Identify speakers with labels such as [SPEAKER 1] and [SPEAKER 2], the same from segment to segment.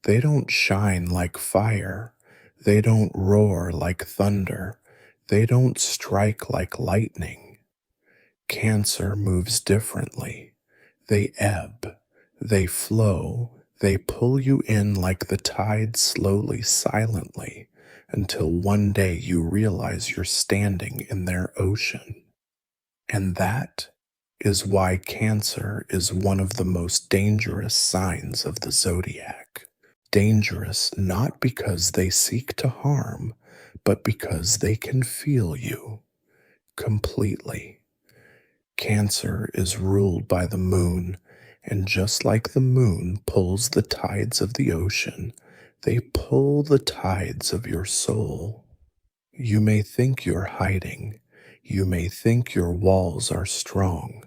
[SPEAKER 1] They don't shine like fire. They don't roar like thunder. They don't strike like lightning. Cancer moves differently. They ebb. They flow. They pull you in like the tide slowly, silently, until one day you realize you're standing in their ocean. And that is why Cancer is one of the most dangerous signs of the zodiac. Dangerous not because they seek to harm, but because they can feel you completely. Cancer is ruled by the moon, and just like the moon pulls the tides of the ocean, they pull the tides of your soul. You may think you're hiding. You may think your walls are strong,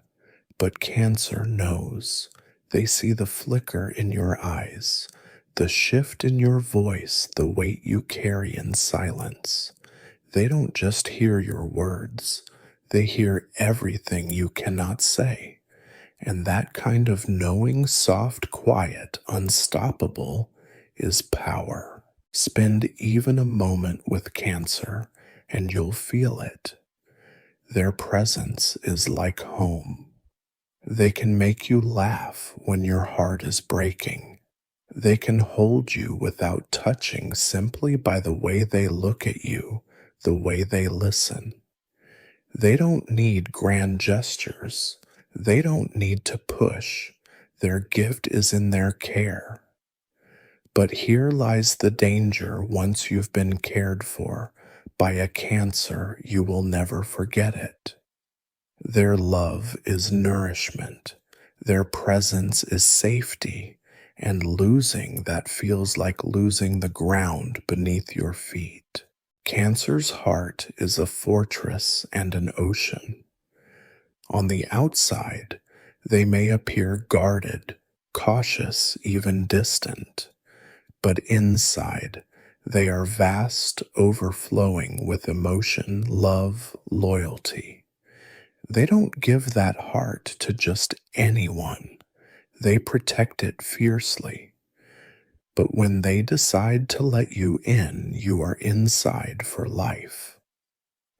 [SPEAKER 1] but Cancer knows. They see the flicker in your eyes, the shift in your voice, the weight you carry in silence. They don't just hear your words, they hear everything you cannot say. And that kind of knowing, soft, quiet, unstoppable is power. Spend even a moment with Cancer, and you'll feel it. Their presence is like home. They can make you laugh when your heart is breaking. They can hold you without touching simply by the way they look at you, the way they listen. They don't need grand gestures. They don't need to push. Their gift is in their care. But here lies the danger once you've been cared for by a Cancer, you will never forget it. Their love is nourishment. Their presence is safety, and losing that feels like losing the ground beneath your feet. Cancer's heart is a fortress and an ocean. On the outside, they may appear guarded, cautious, even distant. But inside, they are vast, overflowing with emotion, love, loyalty. They don't give that heart to just anyone. They protect it fiercely. But when they decide to let you in, you are inside for life.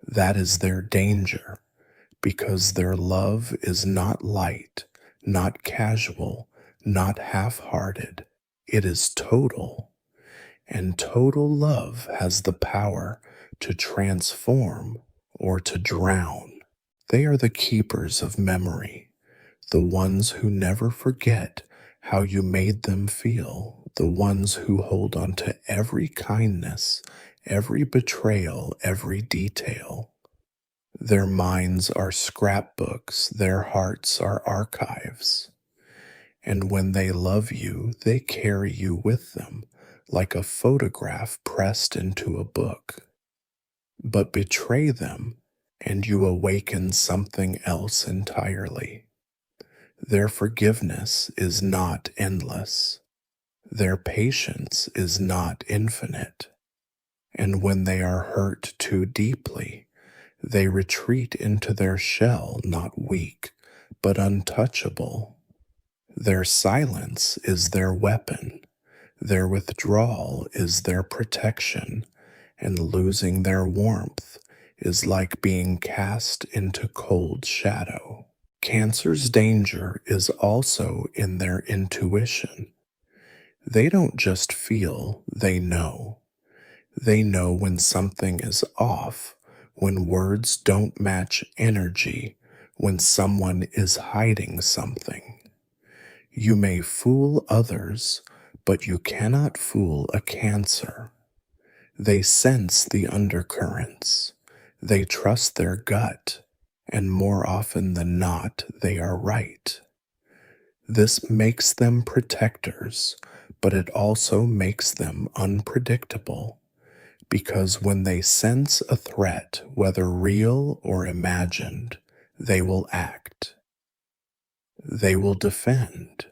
[SPEAKER 1] That is their danger, because their love is not light, not casual, not half-hearted. It is total, and total love has the power to transform or to drown. They are the keepers of memory, the ones who never forget how you made them feel, the ones who hold on to every kindness, every betrayal, every detail. Their minds are scrapbooks, their hearts are archives. And when they love you, they carry you with them, like a photograph pressed into a book. But betray them, and you awaken something else entirely. Their forgiveness is not endless. Their patience is not infinite. And when they are hurt too deeply, they retreat into their shell, not weak, but untouchable. Their silence is their weapon. Their withdrawal is their protection, and losing their warmth is like being cast into cold shadow. Cancer's danger is also in their intuition. They don't just feel, they know. They know when something is off, when words don't match energy, when someone is hiding something. You may fool others, but you cannot fool a Cancer. They sense the undercurrents. They trust their gut, and more often than not, they are right. This makes them protectors, but it also makes them unpredictable, because when they sense a threat, whether real or imagined, they will act. They will defend.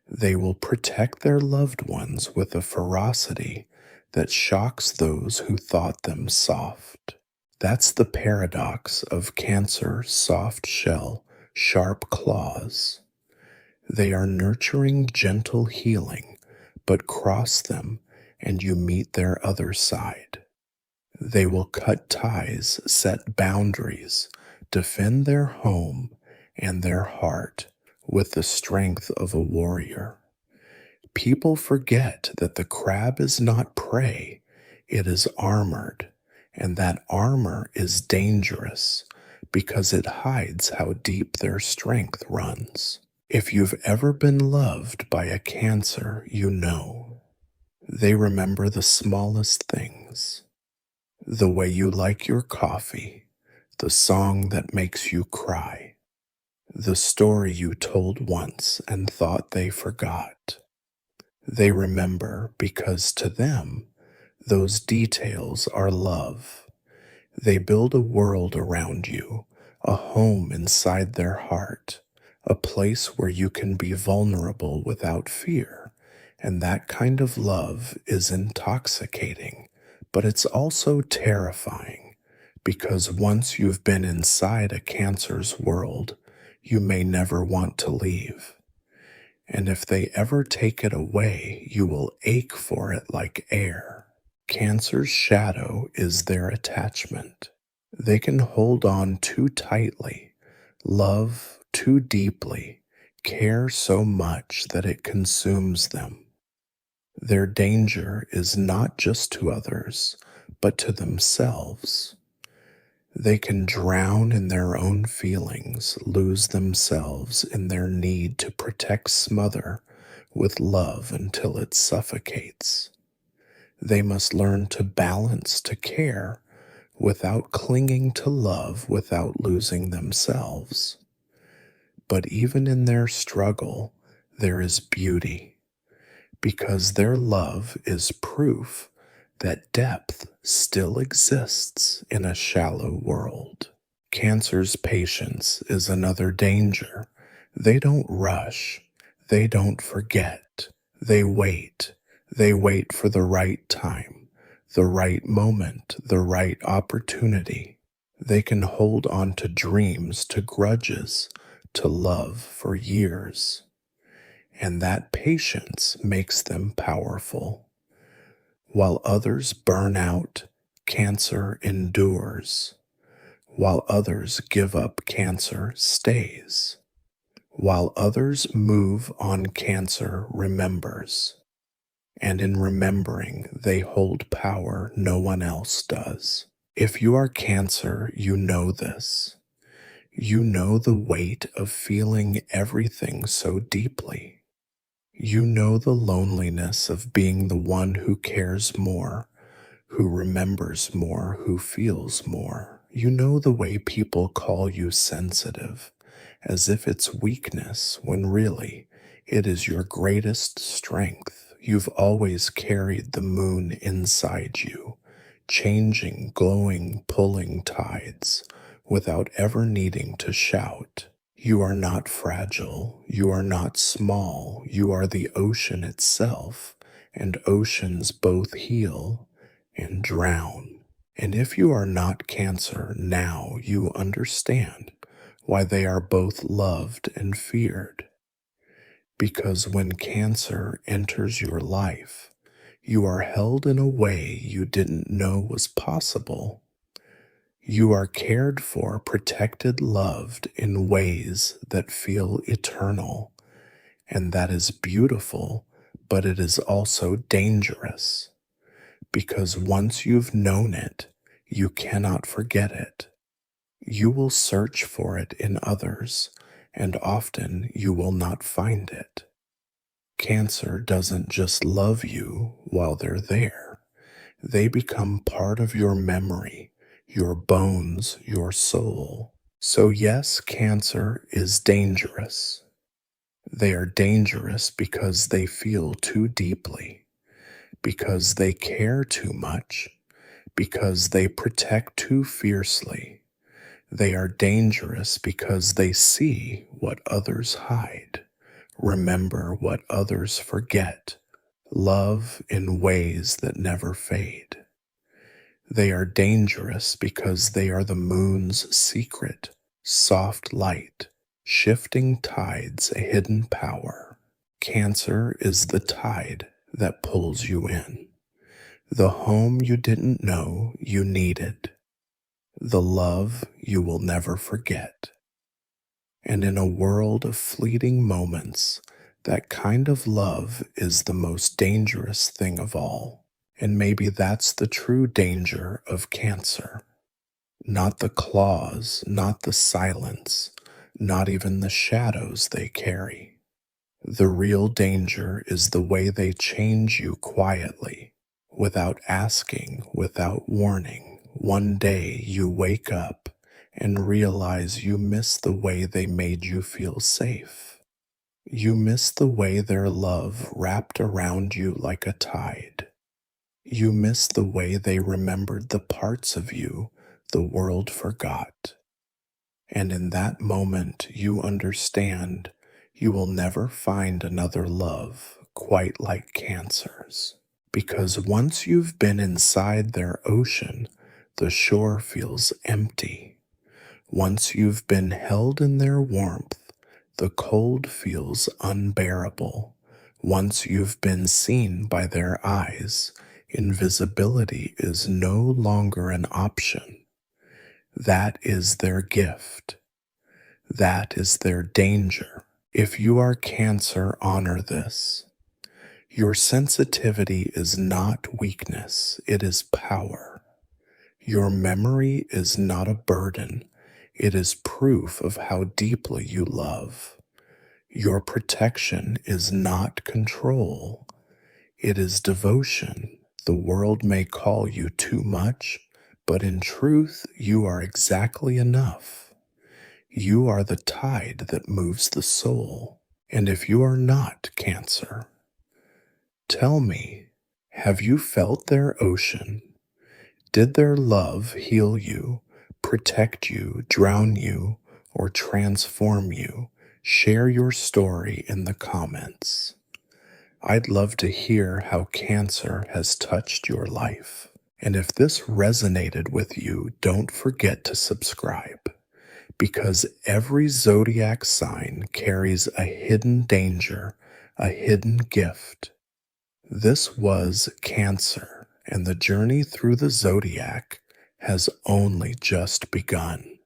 [SPEAKER 1] They will protect their loved ones with a ferocity that shocks those who thought them soft. That's the paradox of Cancer's soft shell, sharp claws. They are nurturing gentle healing, but cross them and you meet their other side. They will cut ties, set boundaries, defend their home and their heart with the strength of a warrior. People forget that the crab is not prey, it is armored, and that armor is dangerous because it hides how deep their strength runs. If you've ever been loved by a Cancer, you know. They remember the smallest things. The way you like your coffee, the song that makes you cry, the story you told once and thought they forgot. They remember because to them, those details are love. They build a world around you, a home inside their heart, a place where you can be vulnerable without fear. And that kind of love is intoxicating, but it's also terrifying because once you've been inside a Cancer's world, you may never want to leave. And if they ever take it away, you will ache for it like air. Cancer's shadow is their attachment. They can hold on too tightly, love too deeply, care so much that it consumes them. Their danger is not just to others, but to themselves. They can drown in their own feelings, lose themselves in their need to protect, smother with love until it suffocates. They must learn to balance, to care, without clinging to love, without losing themselves. But even in their struggle, there is beauty, because their love is proof that depth still exists in a shallow world. Cancer's patience is another danger. They don't rush. They don't forget. They wait. They wait for the right time, the right moment, the right opportunity. They can hold on to dreams, to grudges, to love for years. And that patience makes them powerful. While others burn out, Cancer endures. While others give up, Cancer stays. While others move on, Cancer remembers. And in remembering, they hold power no one else does. If you are Cancer, you know this. You know the weight of feeling everything so deeply. You know the loneliness of being the one who cares more, who remembers more, who feels more. You know the way people call you sensitive, as if it's weakness, when really it is your greatest strength. You've always carried the moon inside you, changing, glowing, pulling tides, without ever needing to shout. You are not fragile. You are not small. You are the ocean itself, and oceans both heal and drown. And if you are not Cancer now, you understand why they are both loved and feared. Because when Cancer enters your life, you are held in a way you didn't know was possible. You are cared for, protected, loved in ways that feel eternal. And that is beautiful, but it is also dangerous. Because once you've known it, you cannot forget it. You will search for it in others, and often you will not find it. Cancer doesn't just love you while they're there. They become part of your memory, your bones, your soul. So yes, Cancer is dangerous. They are dangerous because they feel too deeply, because they care too much, because they protect too fiercely. They are dangerous because they see what others hide, remember what others forget, love in ways that never fade. They are dangerous because they are the moon's secret, soft light, shifting tides, a hidden power. Cancer is the tide that pulls you in, the home you didn't know you needed, the love you will never forget. And in a world of fleeting moments, that kind of love is the most dangerous thing of all. And maybe that's the true danger of Cancer. Not the claws, not the silence, not even the shadows they carry. The real danger is the way they change you quietly, without asking, without warning. One day you wake up and realize you miss the way they made you feel safe. You miss the way their love wrapped around you like a tide. You miss the way they remembered the parts of you the world forgot. And in that moment, you understand you will never find another love quite like Cancer's. Because once you've been inside their ocean, the shore feels empty. Once you've been held in their warmth, the cold feels unbearable. Once you've been seen by their eyes, invisibility is no longer an option. That is their gift. That is their danger. If you are Cancer, honor this. Your sensitivity is not weakness, it is power. Your memory is not a burden, it is proof of how deeply you love. Your protection is not control, it is devotion. The world may call you too much, but in truth, you are exactly enough. You are the tide that moves the soul. And if you are not Cancer, tell me, have you felt their ocean? Did their love heal you, protect you, drown you, or transform you? Share your story in the comments. I'd love to hear how Cancer has touched your life. And if this resonated with you, don't forget to subscribe, because every zodiac sign carries a hidden danger, a hidden gift. This was Cancer, and the journey through the zodiac has only just begun.